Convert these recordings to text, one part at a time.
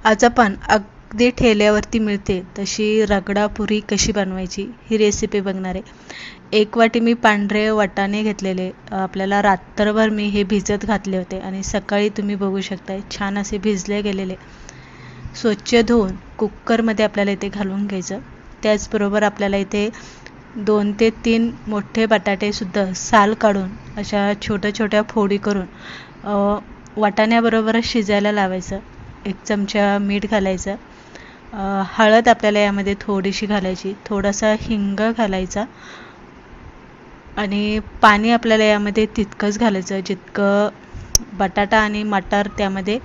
आज आपण अगदी ठेल्यावरती मिळते तशी रगडा पुरी कशी बनवायची ही रेसिपी बघणार आहे. 1 वाटी मी पांढरे वाटाणे घेतलेले, आपल्याला रात्रभर मी हे भिजत घातले होते आणि सकाळी तुम्ही बघू शकता छान असे भिजले गेलेले. स्वच्छ धुवून कुकरमध्ये आपल्याला इथे घालून घ्यायचं. त्याचबरोबर आपल्याला इथे 2 ते 3 मोठे बटाटेसुद्धा साल काढून अशा छोट्या छोट्या फोडी करून वाटाण्याबरोबरच शिजायला लावायचं. 1 चमचा मीठ घालायचं. हळद आपल्याला यामध्ये थोडीशी घालायची. थोडासा हिंग घालायचा आणि पाणी आपल्याला यामध्ये तितकंच घालायचं जितकं बटाटा आणि मटार त्यामध्ये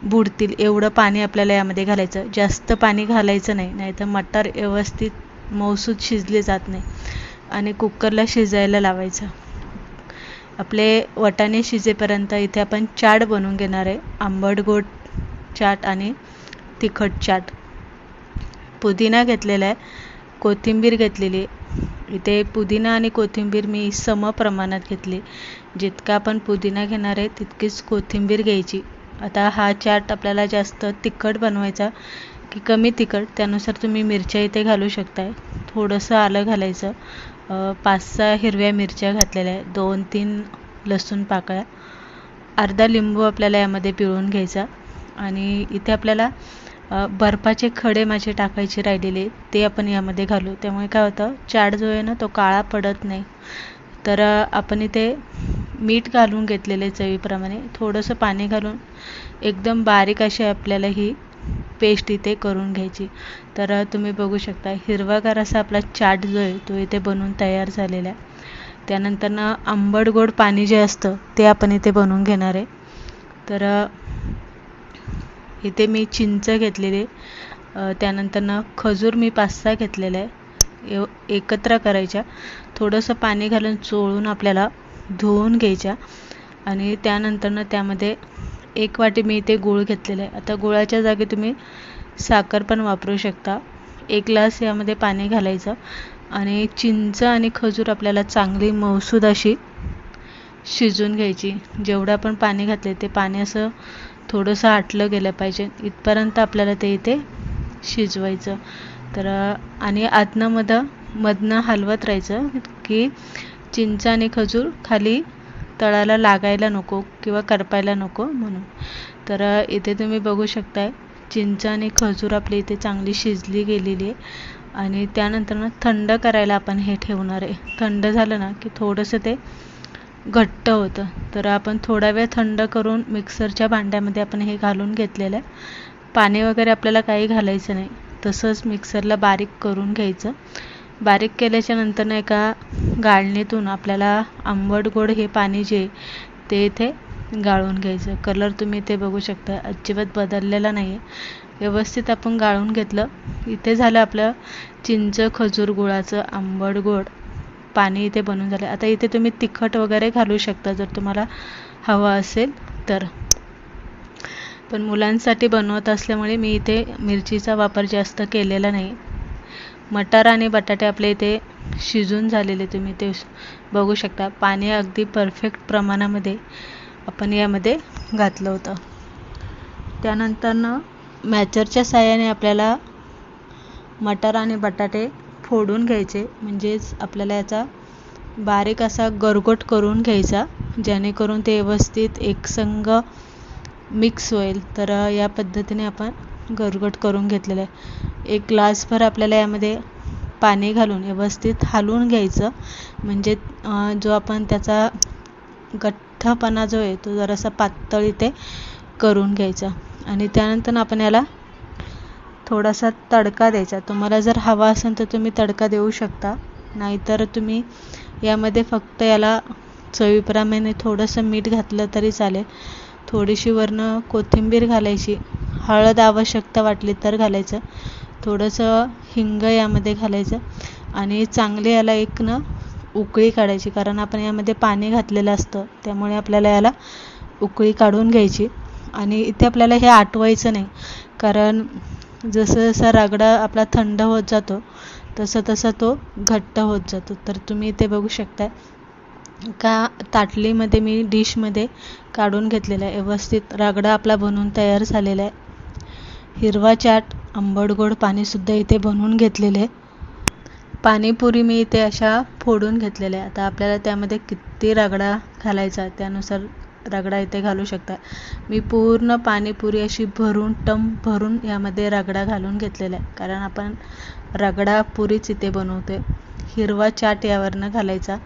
बुडतील एवढं पाणी आपल्याला यामध्ये घालायचं. जास्त पाणी घालायचं नाही, नाहीतर मटार व्यवस्थित मऊसूत शिजले जात नाही. आणि कुकरला शिजायला लावायचं. आपले वाटाणे शिजेपर्यंत इथे आपण चाट बनवून घेणार आहे. आंबट गोड चाट आणि तिखट चाट. पुदिना घेतलेला आहे, कोथिंबीर घेतलेली. इथे पुदिना आणि कोथिंबीर मी सम प्रमाणात घेतली. जितका आपण पुदिना घेणार आहे तितकीच कोथिंबीर घ्यायची. आता हा चाट आपल्याला जास्त तिखट बनवायचा की कमी तिखट त्यानुसार तुम्ही मिरच्या इथे घालू शकताय. थोडंसं आलं घालायचं. 5-6 हिरव्या मिरच्या घातलेल्या आहे. 2-3 लसूण पाकळ्या. अर्धा लिंबू आपल्याला यामध्ये पिळून घ्यायचा. आणि इथे आपल्याला बर्फाचे खडे माझे टाकायचे राहिलेले ते आपण यामध्ये घालू. त्यामुळे काय होतं, चाट जो आहे ना तो काळा पडत नाही. तर आपण इथे मीठ घालून घेतलेले चवीप्रमाणे. थोडंसं पाणी घालून एकदम बारीक अशी आपल्याला ही पेस्ट इथे करून घ्यायची. तर तुम्ही बघू शकता हिरवागार असा आपला चाट जो आहे तो इथे बनवून तयार झालेला आहे. त्यानंतर आंबट गोड पाणी जे असतं ते आपण इथे बनवून घेणार आहे. तर इथे मी चिंच घेतलेली. त्यानंतर खजूर मी 5-6 घेतलेले आहे. एकत्र करायच्या. थोडंसं पाणी घालून चोळून आपल्याला धुवून घ्यायच्या. आणि त्यानंतर त्यामध्ये 1 वाटी मी इथे गूळ घेतलेला आहे. आता गुळाच्या जागी तुम्ही साखर पण वापरू शकता. 1 ग्लास यामध्ये पाणी घालायचं आणि चिंच आणि खजूर आपल्याला चांगली मऊसूद अशी शिजून घ्यायची. जेवढं आपण पाणी घातले ते पाणी असं थोडंसं आटलं गेलं पाहिजे इथपर्यंत आपल्याला ते इथे शिजवायचं. तर आणि मधनं हलवत राहायचं की चिंच आणि खजूर खाली तळाला लागायला नको किंवा करपायला नको म्हणून. तर इथे तुम्ही बघू शकताय चिंच आणि खजूर आपली इथे चांगली शिजली गेलेली आहे. आणि त्यानंतर थंड करायला आपण हे ठेवणार आहे. थंड झालं ना की थोडंसं ते घट्ट होतं. तर आपण थोडा वेळ थंड करून मिक्सरच्या भांड्यामध्ये आपण हे घालून घेतलेलं आहे. पाणी वगैरे आपल्याला काही घालायचं नाही, तसंच मिक्सरला बारीक करून घ्यायचं. बारीक केल्याच्या नंतर एका गाळणीतून आपल्याला आंबट गोड हे पाणी जे ते इथे गाळून घ्यायचं. कलर तुम्ही इथे बघू शकता अजिबात बदललेला नाही आहे. व्यवस्थित आपण गाळून घेतलं. इथे झालं आपलं चिंच खजूर गुळाचं आंबट गोड पाणी इथे बनून झालं. आता इथे तुम्ही तिखट वगैरे घालू शकता जर तुम्हाला हवं असेल तर. पण मुलांसाठी बनवत असल्यामुळे मी इथे मिरचीचा वापर जास्त केलेला नाही. मटार आणि बटाटे आपले इथे शिजून झालेले तुम्ही ते बघू शकता. पाणी अगदी परफेक्ट प्रमाणामध्ये आपण यामध्ये घातलं होतं. त्यानंतर मॅचरच्या साहाय्याने आपल्याला मटार आणि बटाटे फोडून घ्यायचे. म्हणजेच आपल्याला याचा बारीक असा गरगोट करून घ्यायचा जेणेकरून ते व्यवस्थित एकसंग मिक्स होईल. तर या पद्धतीने आपण गरगट करून घेतलेलं आहे. 1 ग्लासभर आपल्याला यामध्ये पाणी घालून व्यवस्थित हलवून घ्यायचं. म्हणजे जो आपण त्याचा गठ्ठपणा जो आहे तो जरासा पातळ इथे करून घ्यायचा. आणि त्यानंतर आपण याला थोडासा तडका द्यायचा. तुम्हाला जर हवा असेल तर तुम्ही तडका देऊ शकता, नाहीतर तुम्ही यामध्ये फक्त याला चवीप्रमाणे थोडंसं मीठ घातलं तरी चालेल. थोडीशी वरनं कोथिंबीर घालायची. हळद आवश्यकता वाटली तर घालायचं. थोडंसं हिंग यामध्ये घालायचं आणि चांगले याला उकळी काढायची. कारण आपण यामध्ये पाणी घातलेलं असतं त्यामुळे आपल्याला याला उकळी काढून घ्यायची. आणि इथे आपल्याला हे आटवायचं नाही, कारण जसं जसा रगडा आपला थंड होत जातो तसं तसा तो घट्ट होत जातो. तर तुम्ही इथे बघू शकता का ताटलीमध्ये मी डिशमध्ये काढून घेतलेला आहे. व्यवस्थित रगडा आपला बनवून तयार झालेला आहे. हिरवा चाट, आंबट गोड पाणीसुद्धा इथे बनवून घेतलेले आहे. पाणीपुरी मी इथे अशा फोडून घेतलेल्या आहे. आता आपल्याला त्यामध्ये किती रगडा घालायचा त्यानुसार रगडा इथे घालू शकता. मी पूर्ण पाणीपुरी अशी भरून भरून यामध्ये रगडा घालून घेतलेला आहे, कारण आपण रगडा पुरीच इथे बनवतोय. हिरवा चाट यावरनं घालायचा,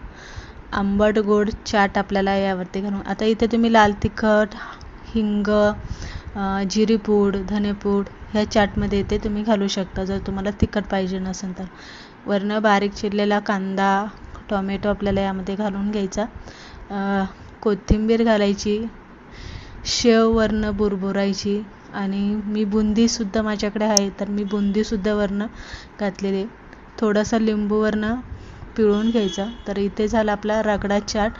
आंबट गोड चाट आपल्याला यावरती घालून. आता इथे तुम्ही लाल तिखट, हिंग, जिरीपूड, धनेपूड ह्या चाटमध्ये इथे तुम्ही घालू शकता जर तुम्हाला तिखट पाहिजे नसेल तर. वरनं बारीक चिरलेला कांदा, टोमॅटो आपल्याला यामध्ये घालून घ्यायचा. कोथिंबीर घालायची, शेव वरनं बुरबुरायची आणि मी बुंदीसुद्धा माझ्याकडे आहे तर मी बुंदीसुद्धा वरनं घातलेली. थोडासा लिंबू वरनं पिळून घ्यायचा. तर इथे झाला आपला रगडा चाट